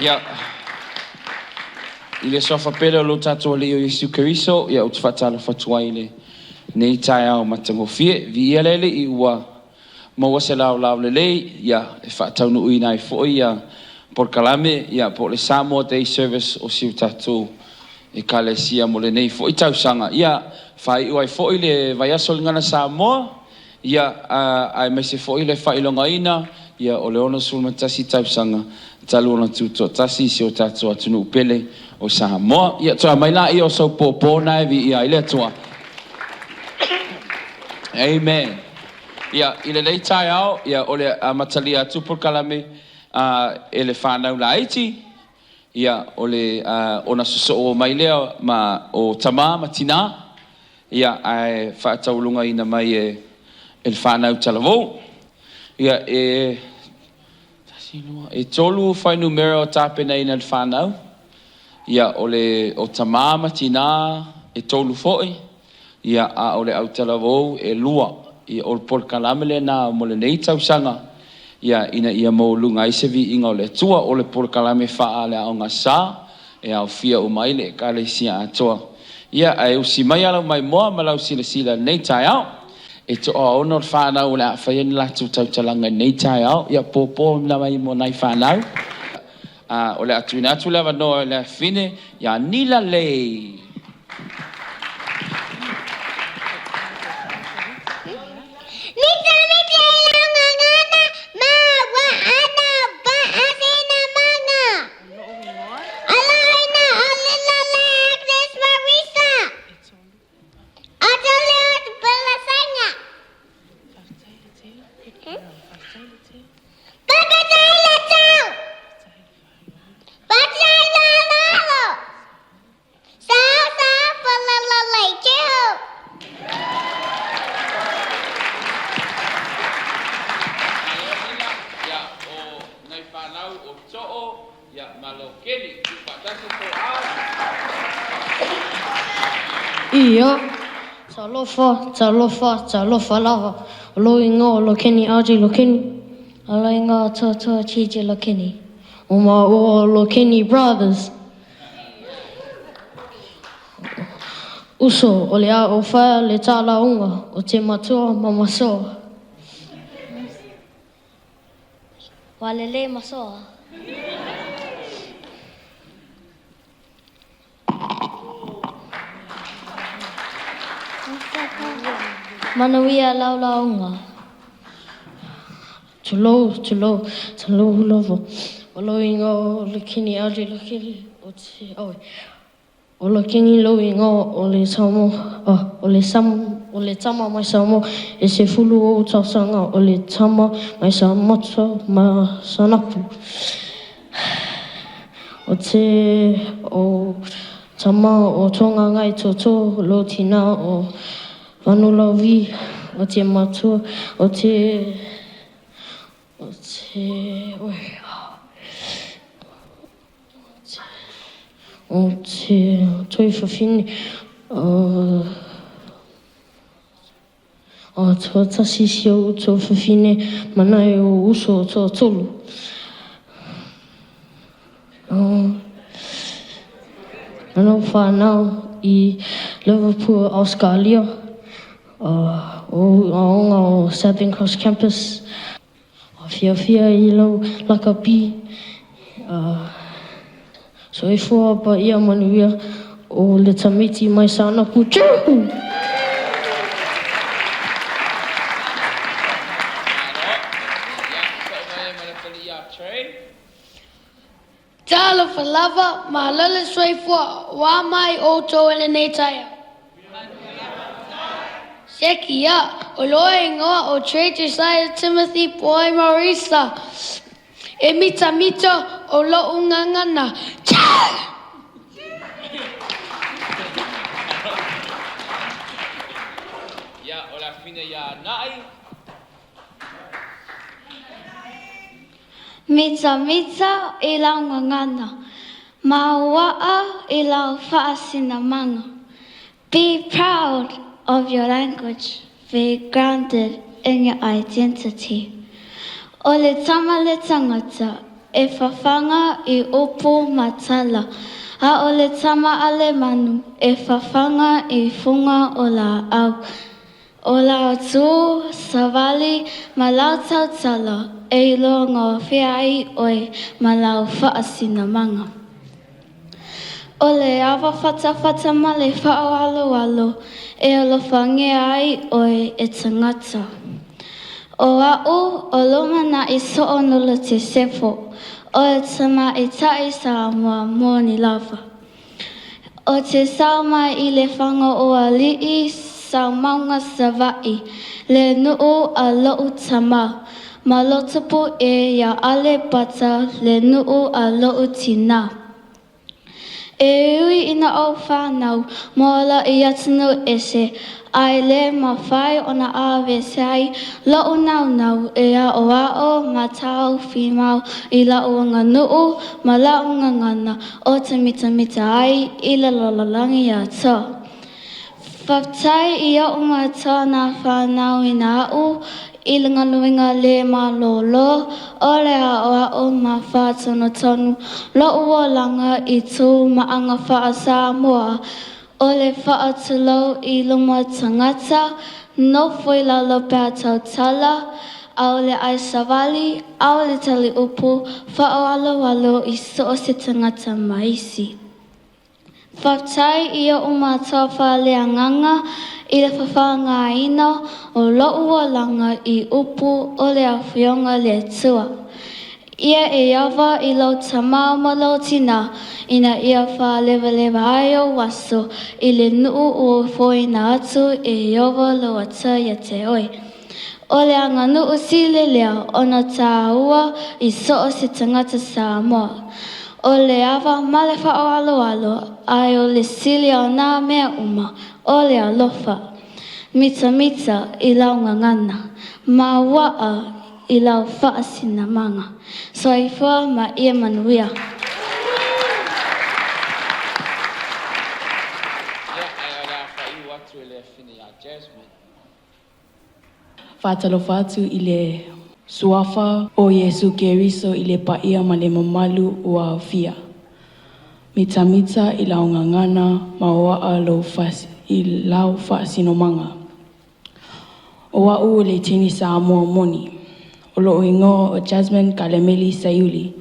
Ia. I le sofa pere o lo tatou le o Yesu Keriso, ia o te whatala whatua i le nei tai au matangofie, vi ia lele i ua maua se lau le lei, ia e whataunu ui nai fwoi, ia por kalame, ia po le Samoa Day Service o siu tatou e kalesia mo le nei fwoi tausanga, ia whai uai fwoi le vaiaso ngana Samoa, ia ai mai se fwoi le whailonga ina, ia o le ono sulmatasi tausanga, talu ona tuto tasi se o tatou atunu upele o Samoa. Ia toa mai la i o sau popona e vi ia ile toa. Amen. Ia ile lei tai au, ia ole amatali atu por kalame ele whanau la iti. Ia ole ona suso o mai lea ma o tama matina. Ia ai whaataulunga ina mai ele whanau talavou. Ia e tolu whai numero tape na ina ele whanau. Ia ole o tamama tina e tolu foi. Ia a ole au talavou e lua. Ia ol por kalamele na mo le nei tausanga. Ia ina ia mo lunga isevi inga ole tua ole por kalame faa le au ngasa. E au fia umai le kale sia atoa. Ia ai usi mai ala mai moa malau sila sila nei tai au. E to o onor whanau le a whaien latu tautalanga nei tai au. Ia popo na mai mo nai whanau. O le atu ina atu lewa noa le fine, ia nila lei. Ia, talofa lava. Lo ingo lo keni aji lo keni. Ala inga toa chije lo keni. Oma o lo keni brothers. Uso o le a o whaia le tala unga o te matua mamasoa. Walele masoa. Manawia laulaunga. Tulo lovo. O lo ingo le kini aji lo kini o te oi. O lo kini lo ingo o le tama mai samo e se fulu o tausanga o le tama mai sa moto ma sanapu. O te o tama o tonga ngai toto lo tina o vanula vi o te matua o te toi whawhine o tō tasisi o tō whawhine manai o uso o tō tolu. Anō whanau i Liverpool, Australia, o aonga o Southern Cross Campus, o whiawhia i lau lakapi, so e fua pa ia manuia o le tamiti mai sana putu. Talo falava ma lele soifua wa mai oto ele nei taia. Sekia o loe ingoa o Trade Josiah Timothy Boy Marisa. E mita o lo ungangana. Ia o la fine ia nai. Mita e la ungangana. Mawaa e la whaasina manga. Be proud of your language. Be grounded in your identity. O le tama le tangata e whawhanga I upu matala. A o le tama ale manu, e whawhanga I funga o la au. O la tu, savali, malau tau tala, e ilo ngā whiai oe, malau whaasina manga. O le awa whata ma le whao alo, e alofa ngea ai oe e tangata. O au, o lomana I so'o nula te sefo, o e tama I tai Samoa mōni lava. O te sauma I le whanga o ali'i, sau maunga savai, le nuu a lo'u tama, ma lotapu e ia ale bata, le nuu a lo'u tina. E ui ina o whanau, moala I atunu ese, ai le ma whai o na awe sai, lo'u nau e a o ma tau whimau, I lau anga nuu, ma lau ngana, o te mita ai, I le lolalangi a toa. Whaftai I au mata nā whanau I nā au, I le nganuinga le malolo, o le au ma whātono tonu, lo'u o langa I tū maanga wha Samoa, o le whaatulau I luma tangata, no foi lalo pēr tau tala, au le ai savali, au le tali upu, whao alo I so se tangata maisi. Whaftai I o mātawha leanganga I le whawhanga ina o lo'u o langa I upu o le awhionga le tua. Ia e awa I lau tamau ma lau tina ina ia wha lewa ai o waso I le nuu o whoina atu e iowa lo ata ia te oi. O le anga nuu sile lea o na tā ua I so'o se tangata Samoa. O le awa male whao alo, ai o le sili o nā mea uma, o le alofa. Mita I lau ngangana, ma waa I lau whaasina manga. So I whua ma ia manuia. Whātalo whātu I le suafa o Yesu Keriso I le paia ma le mamalu o a fia. Mita I lau ngangana ma oa I lau whaasino manga. O au le tini Samoa moni. O lo ingo o Jasmine Kalemeli Sayuli.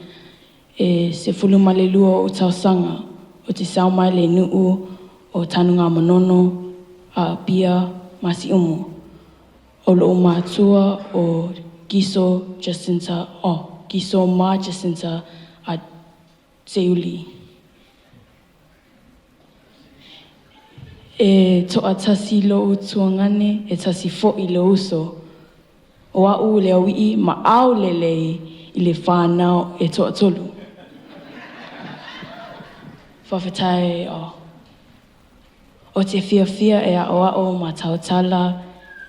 E se fulu malelua o tausanga o te saumai le nuu o tanunga manono a pia masi umu. O lo mātua o Giso Ma Jacinta a Sayuli. E toa tasi lo tuangane, e tasi fo I lo uso. O au le awi ma au lelei I le whanau e toa tolu. Whawhetai o te fia e a o au ma tautala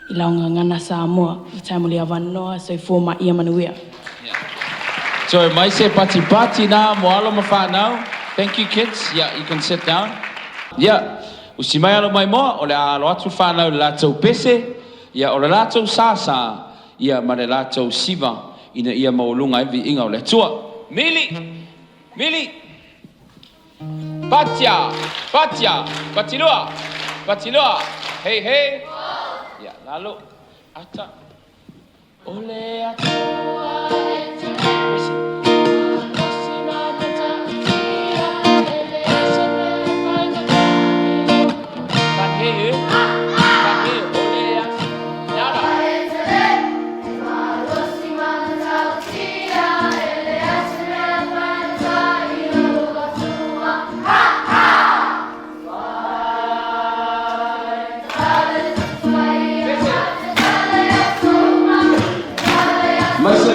I lau ngangana Samoa. Whawhetai mo le awanoa, so I fo ma ia manuia. So mai se pati nā moalo ma whanau. Thank you kids. Yeah, you can sit down. Yeah. Usi mai alo mai moa, o le alo atu whanau le lātou pese, ia o le lātou sāsā, ia ma le lātou siva, ina ia maulunga evi inga o le tua. Mili! Patia! Patilua! Hei! Ia, lalo, ata. Ole atua e tina. Mas você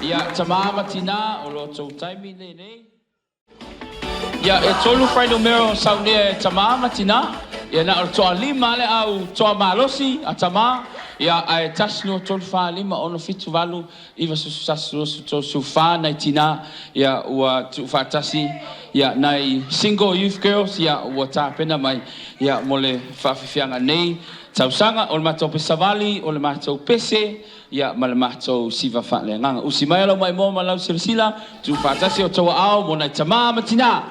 Ia tamama tina o lo tau taimi nei. Ia e tolu fai numero saunia e tamama tina. Ia na o toa lima le au toa malosi a tama. Ia e tasno tolu fa lima ono fitu valu iwa susasu sufa na tina. Ia ua tu fa tasi. Ia nai single youth girls ia ua tapena mai. Ia mole fa fianga nei. Tausanga o le matou pesavali o le matou pese. Ia ma le matou siva fa'aleagaga usi mai alo mai mo ma lau silasila tu fa'atasi o taua'ao mo nai tamā matinā.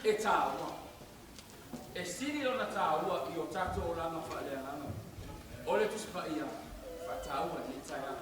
e tāua. E siri o na tāua I o tato o langa whaaleanga. Ole tuspa ia, whataua ni taia.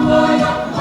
Boy,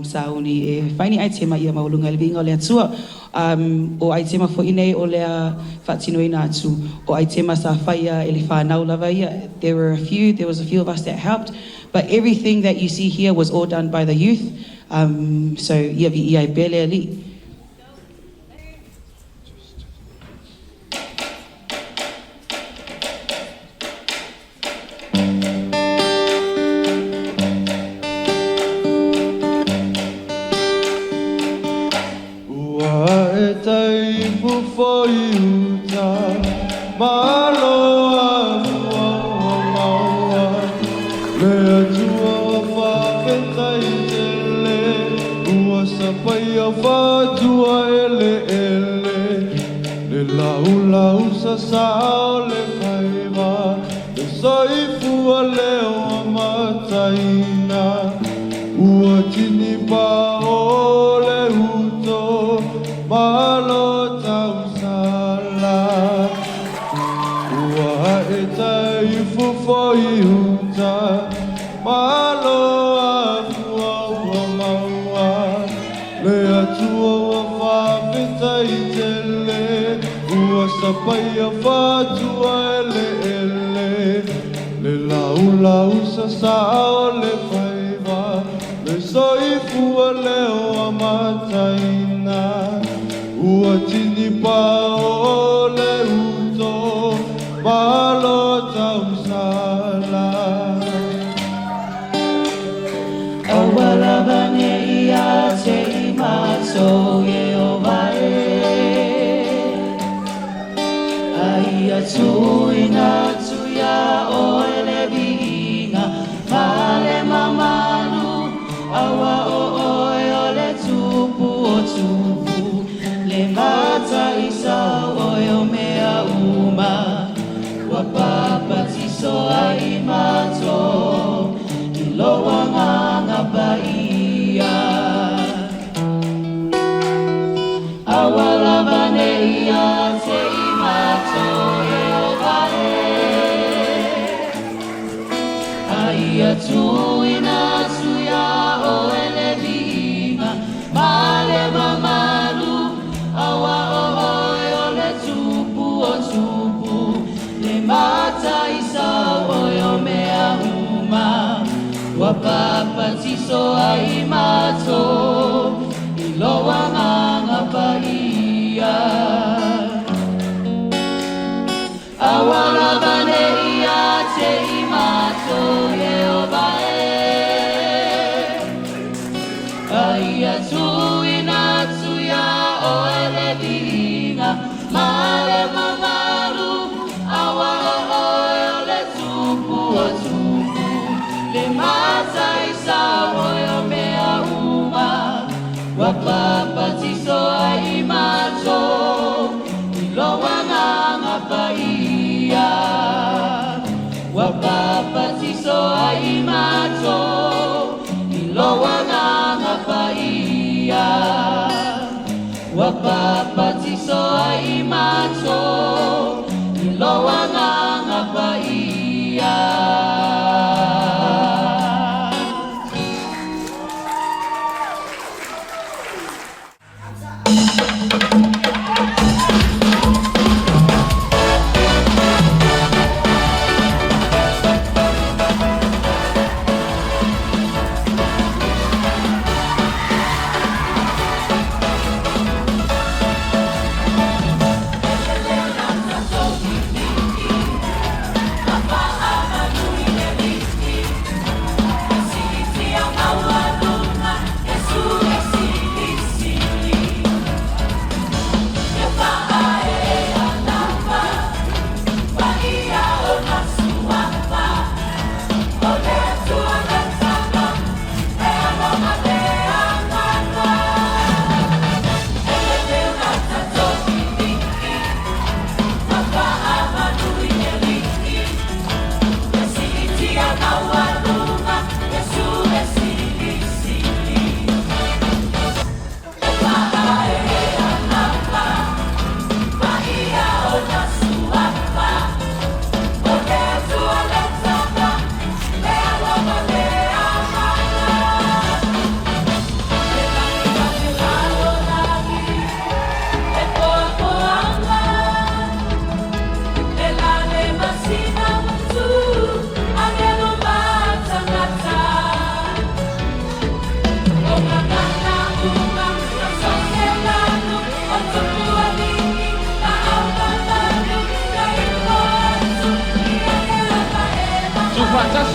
sauni e whaini ai tema ia maulunga le vinga o le atua o ai tema fo inei o lea whatinoina atu o ai tema sa whaia e le whanau lava ia. There was a few of us that helped, but everything that you see here was all done by the youth. So ia vi ia bele ali.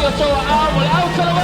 o toa au mo le au talavou.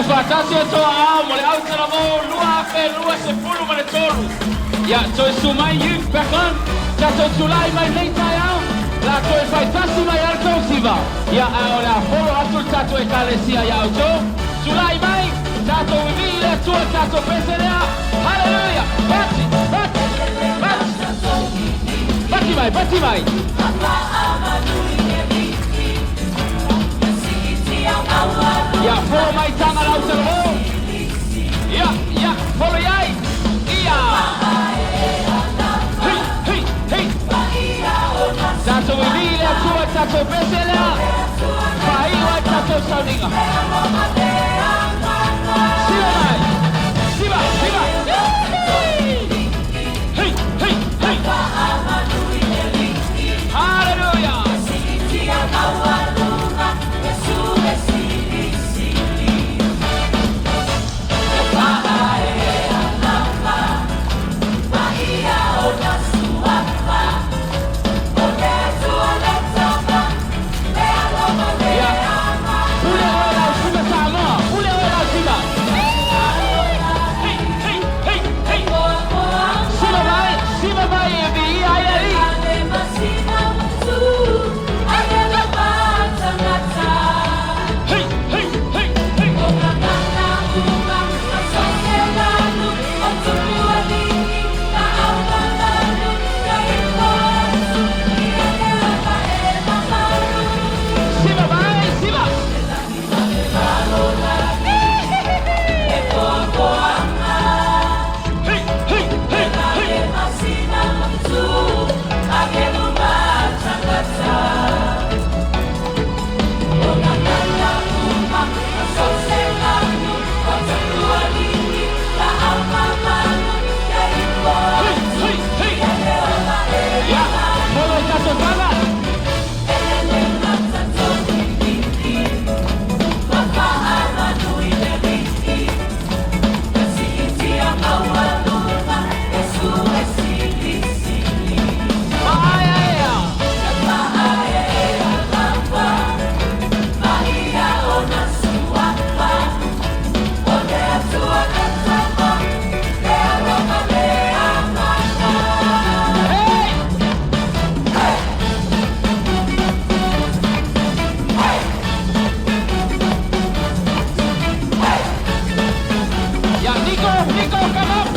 Fatasi o toa au mo le au talavou lua fe lua se pulu ma le tolu. Ia toi sumai youth back on. Tato tulai mai nei tai au. La toi fai tasi mai al siva. Ia o le aforo atu tato e kalesia ia o to. Tulai mai tato vivi le tua tato peserea. Hallelujah. Bati, bati, bati. Bati mai, bati mai. Ia foro mai tanga lau te roho. Ia, foro iai. Ia. Hei, hei, hei. Tato wili a tua tato peselea. Pai wai tato sauninga. Siva mai. Siva, siva. Hei, hei, hei. Hallelujah. Nico, come up.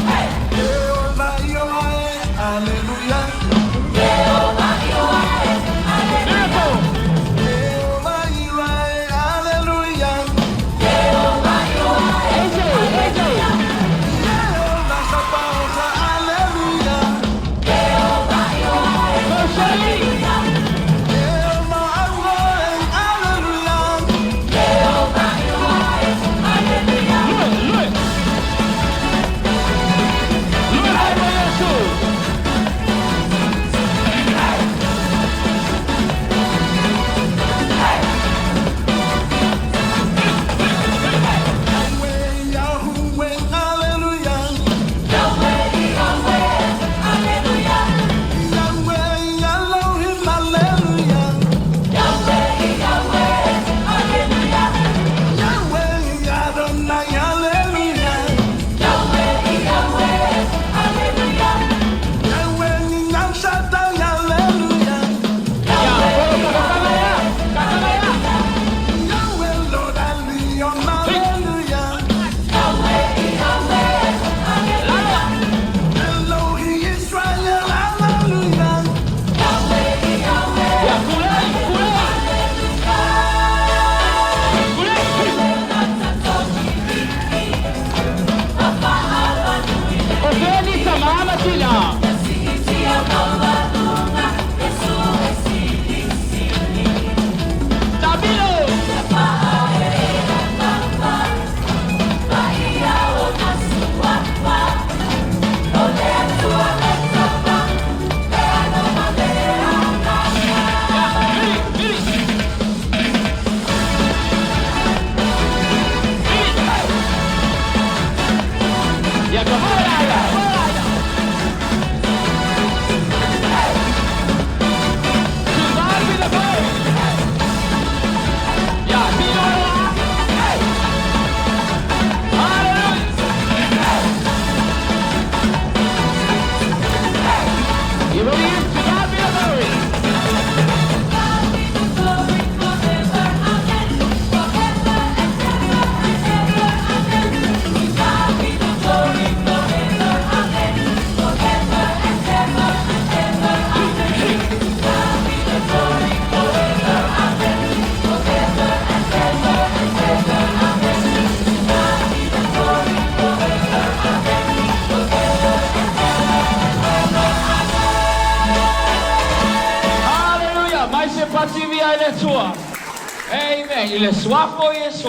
Amen. Il est soif pour Jésus.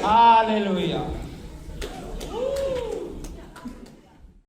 Alléluia.